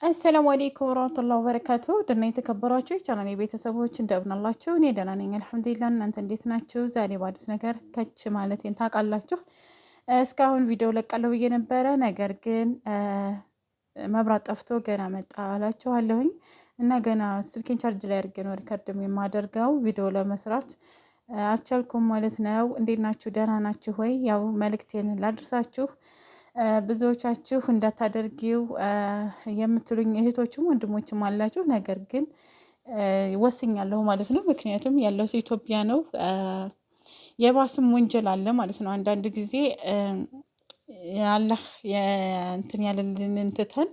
አሰላሙ አለይኩም ወራህመቱላሂ ወበረካቱ ደህና የተከበራችሁ የቻናሌ ቤተሰቦች እንደምን አላችሁ? እኔ ደህና ነኝ አልሐምዱሊላህ። እናንተ እንዴት ናችሁ? ዛሬ በአዲስ ነገር ከች ማለቴን ታውቃላችሁ። እስካሁን ቪዲዮ ለቃለሁ ብዬ ነበረ፣ ነገር ግን መብራት ጠፍቶ ገና መጣ አላችኋለሁኝ እና ገና ስልኬን ቻርጅ ላይ አድርጌ ነው ሪከርድም የማደርገው ቪዲዮ ለመስራት አልቻልኩም ማለት ነው። እንዴት ናችሁ? ደህና ናችሁ ወይ? ያው መልእክቴን ላድርሳችሁ። ብዙዎቻችሁ እንዳታደርጊው የምትሉኝ እህቶችም ወንድሞችም አላችሁ። ነገር ግን ወስኛለሁ ማለት ነው። ምክንያቱም ያለው ኢትዮጵያ ነው። የባስም ወንጀል አለ ማለት ነው። አንዳንድ ጊዜ አላህ እንትን ያለልን ትተን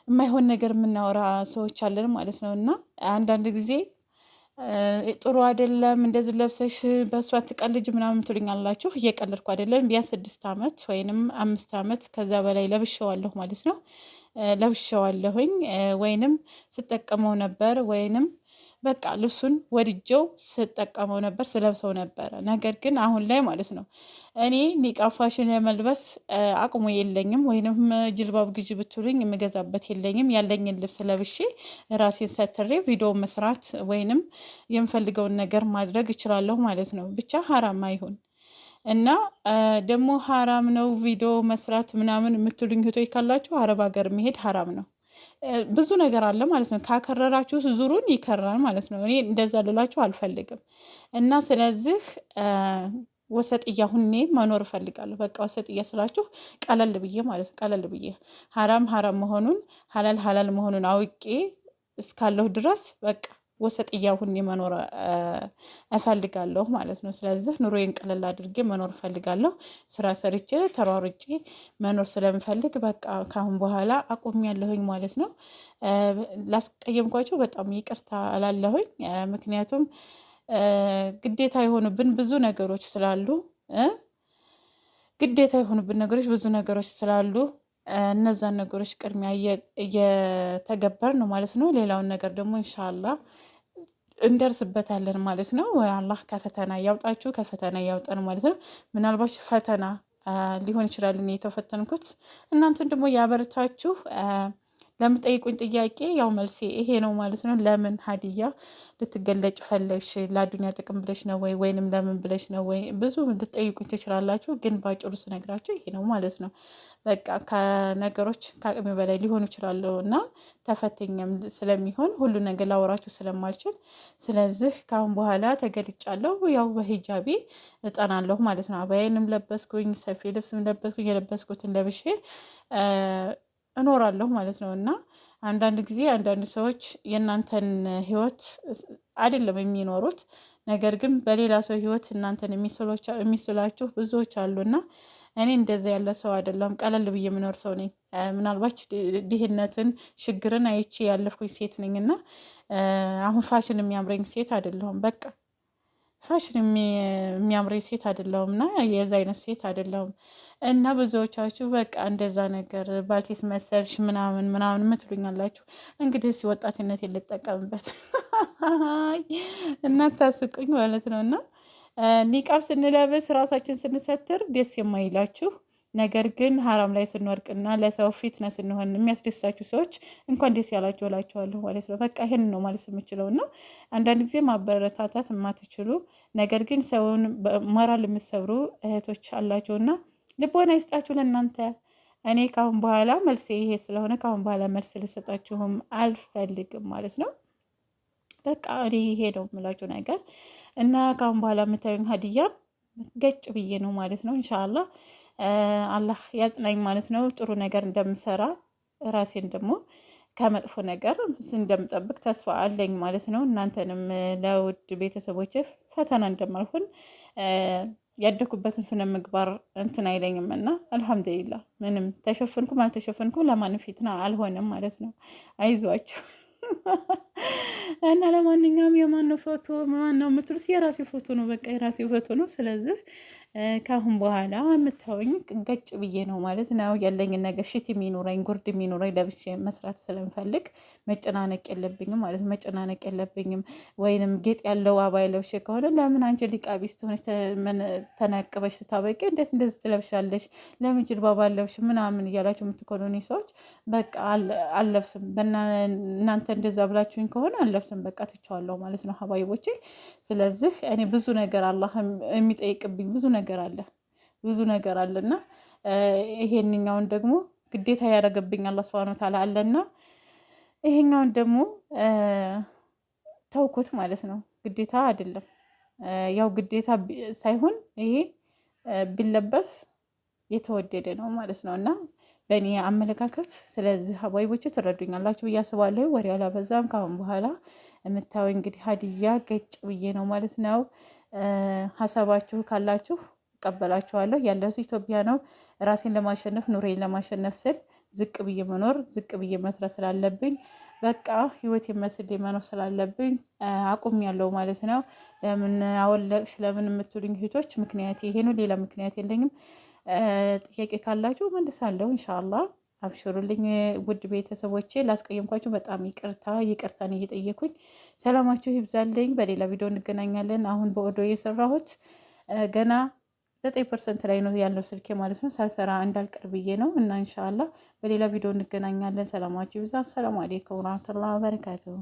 የማይሆን ነገር የምናወራ ሰዎች አለን ማለት ነው። እና አንዳንድ ጊዜ ጥሩ አይደለም እንደዚህ ለብሰሽ በእሷ ትቀልጅ ምናምን ትሉኛላችሁ። እየቀለድኩ አይደለም። ቢያንስ 6 ዓመት ወይንም 5 ዓመት ከዛ በላይ ለብሼዋለሁ ማለት ነው። ለብሼዋለሁኝ ወይንም ስጠቀመው ነበር ወይንም በቃ ልብሱን ወድጀው ስጠቀመው ነበር ስለብሰው ነበረ። ነገር ግን አሁን ላይ ማለት ነው እኔ ኒቃብ ፋሽን የመልበስ አቅሙ የለኝም፣ ወይንም ጅልባብ ግዢ ብትሉኝ የምገዛበት የለኝም። ያለኝን ልብስ ለብሼ ራሴን ሰትሬ ቪዲዮ መስራት ወይንም የምፈልገውን ነገር ማድረግ እችላለሁ ማለት ነው። ብቻ ሀራም አይሁን እና ደግሞ ሀራም ነው ቪዲዮ መስራት ምናምን የምትሉኝ እህቶች ካላችሁ አረብ ሀገር መሄድ ሀራም ነው። ብዙ ነገር አለ ማለት ነው። ካከረራችሁ ዙሩን ይከራል ማለት ነው። እኔ እንደዛ ልላችሁ አልፈልግም እና ስለዚህ ወሰጥያ ሁኔ መኖር እፈልጋለሁ። በቃ ወሰጥያ ስላችሁ ቀለል ብዬ ማለት ነው። ቀለል ብዬ ሀራም መሆኑን ሀላል መሆኑን አውቄ እስካለሁ ድረስ በቃ ወሰጥያ ሁኔ መኖር እፈልጋለሁ ማለት ነው። ስለዚህ ኑሮዬን ቀለል አድርጌ መኖር እፈልጋለሁ። ስራ ሰርቼ ተሯሩጬ መኖር ስለምፈልግ በቃ ካሁን በኋላ አቆሚያለሁኝ ማለት ነው። ላስቀየምኳቸው በጣም ይቅርታ እላለሁኝ። ምክንያቱም ግዴታ የሆኑብን ብዙ ነገሮች ስላሉ ብዙ ነገሮች ስላሉ እነዛን ነገሮች ቅድሚያ እየተገበር ነው ማለት ነው። ሌላውን ነገር ደግሞ ኢንሻአላህ እንደርስበታለን ማለት ነው። አላህ ከፈተና ያውጣችሁ፣ ከፈተና ያውጣን ማለት ነው። ምናልባት ፈተና ሊሆን ይችላል እኔ የተፈተንኩት፣ እናንተን ደግሞ ያበረታችሁ። ለምጠይቁኝ ጥያቄ ያው መልሴ ይሄ ነው ማለት ነው። ለምን ሀዲያ ልትገለጭ ፈለግሽ? ለአዱኒያ ጥቅም ብለሽ ነው ወይ ወይንም ለምን ብለሽ ነው ወይ? ብዙ ልትጠይቁኝ ትችላላችሁ፣ ግን ባጭሩ ስነግራችሁ ይሄ ነው ማለት ነው። በቃ ከነገሮች ከአቅሜ በላይ ሊሆኑ ይችላሉ እና ተፈተኛም ስለሚሆን ሁሉ ነገር ላወራችሁ ስለማልችል፣ ስለዚህ ካሁን በኋላ ተገልጫለሁ። ያው በሂጃቤ እጠናለሁ ማለት ነው። አባዬንም ለበስኩኝ፣ ሰፊ ልብስም ለበስኩኝ፣ የለበስኩትን ለብሼ እኖራለሁ ማለት ነው። እና አንዳንድ ጊዜ አንዳንድ ሰዎች የእናንተን ህይወት አይደለም የሚኖሩት፣ ነገር ግን በሌላ ሰው ህይወት እናንተን የሚስላችሁ ብዙዎች አሉና እኔ እንደዛ ያለ ሰው አይደለም። ቀለል ብዬ የምኖር ሰው ነኝ። ምናልባት ድህነትን ችግርን አይቼ ያለፍኩኝ ሴት ነኝ እና አሁን ፋሽን የሚያምረኝ ሴት አይደለሁም። በቃ ፋሽን የሚያምረኝ ሴት አይደለሁም እና የዛ አይነት ሴት አይደለሁም። እና ብዙዎቻችሁ በቃ እንደዛ ነገር ባልቴስ መሰልሽ ምናምን የምትሉኛላችሁ። እንግዲህ ወጣትነት የልጠቀምበት እና ታስቁኝ ማለት ነው። እና ኒቃብ ስንለብስ ራሳችን ስንሰትር ደስ የማይላችሁ ነገር ግን ሀራም ላይ ስንወርቅና ለሰው ፊትነ ስንሆን የሚያስደስታችሁ ሰዎች እንኳን ደስ ያላችሁ እላችኋለሁ ማለት ነው። በቃ ይሄን ነው ማለት የምችለው። እና አንዳንድ ጊዜ ማበረታታት የማትችሉ ነገር ግን ሰውን ሞራል የምትሰብሩ እህቶች አላችሁና ልቦና ይስጣችሁ ለእናንተ። እኔ ካሁን በኋላ መልሴ ይሄ ስለሆነ ካሁን በኋላ መልስ ልሰጣችሁም አልፈልግም ማለት ነው። በቃ እኔ ይሄ ነው የምላችሁ ነገር እና ካሁን በኋላ የምታዩኝ ሀዲያ ገጭ ብዬ ነው ማለት ነው። ኢንሻአላህ አላህ ያጽናኝ ማለት ነው። ጥሩ ነገር እንደምሰራ ራሴን ደግሞ ከመጥፎ ነገር እንደምጠብቅ ተስፋ አለኝ ማለት ነው። እናንተንም ለውድ ቤተሰቦች ፈተና እንደማልሆን ያደኩበትን ስነ ምግባር እንትን አይለኝም እና አልሐምዱሊላህ ምንም ተሸፈንኩም አልተሸፈንኩም ለማንም ፊትና አልሆነም ማለት ነው። አይዟችሁ እና ለማንኛውም የማነው ፎቶ ማነው የምትሉት የራሴ ፎቶ ነው። በቃ የራሴ ፎቶ ነው። ስለዚህ ካሁን በኋላ የምታወኝ ገጭ ብዬ ነው ማለት ነው። ያለኝን ነገር ሽት የሚኖረኝ ጉርድ የሚኖረኝ ለብሼ መስራት ስለምፈልግ መጨናነቅ የለብኝም ማለት ነው። መጨናነቅ የለብኝም። ወይንም ጌጥ ያለው አባይ ለብሼ ከሆነ ለምን አንቺ ሊቃቢስ ሆነች ተናቅበሽ ስታበቂ እንዴት እንደዚህ ትለብሻለሽ? ለምን ጅልባባ ለብሽ ምናምን እያላችሁ የምትኮኑኒ ሰዎች በቃ አልለብስም። እናንተ እንደዛ ብላችሁኝ ከሆነ አልለብስም። በቃ ትቼዋለሁ ማለት ነው ሀባይቦቼ። ስለዚህ እኔ ብዙ ነገር አላህ የሚጠይቅብኝ ብዙ ነገር አለና ይሄንኛውን ደግሞ ግዴታ ያደረገብኝ አላህ Subhanahu Wa Ta'ala አለና ይሄኛውን ደግሞ ተውኩት ማለት ነው። ግዴታ አይደለም። ያው ግዴታ ሳይሆን ይሄ ቢለበስ የተወደደ ነው ማለት ነው እና በእኔ አመለካከት ስለዚህ ሀባይቦች ትረዱኛላችሁ ብዬ አስባለሁ። ወሬ አላበዛም። ካሁን በኋላ የምታዩ እንግዲህ ሀዲያ ገጭ ብዬ ነው ማለት ነው። ሀሳባችሁ ካላችሁ እቀበላችኋለሁ። ያለሁት ኢትዮጵያ ነው። ራሴን ለማሸነፍ ኑሬን ለማሸነፍ ስል ዝቅ ብዬ መኖር ዝቅ ብዬ መስራት ስላለብኝ በቃ ህይወት የመስል መኖር ስላለብኝ አቁም ያለው ማለት ነው። ለምን አወለቅሽ ለምን የምትሉኝ እህቶች ምክንያት ይሄ ነው። ሌላ ምክንያት የለኝም። ጥያቄ ካላችሁ መልሳለሁ ኢንሻአላህ። አብሽሩልኝ ውድ ቤተሰቦቼ። ላስቀየምኳችሁ በጣም ይቅርታን እየጠየኩኝ ሰላማችሁ ይብዛልኝ። በሌላ ቪዲዮ እንገናኛለን። አሁን በኦዲዮ የሰራሁት ገና 9% ላይ ነው ያለው ስልኬ ማለት ነው። ሳልሰራ እንዳልቀር ብዬ ነው እና ኢንሻአላህ በሌላ ቪዲዮ እንገናኛለን። ሰላማችሁ ይብዛ። አሰላሙ አለይኩም ወራህመቱላሂ ወበረካቱሁ።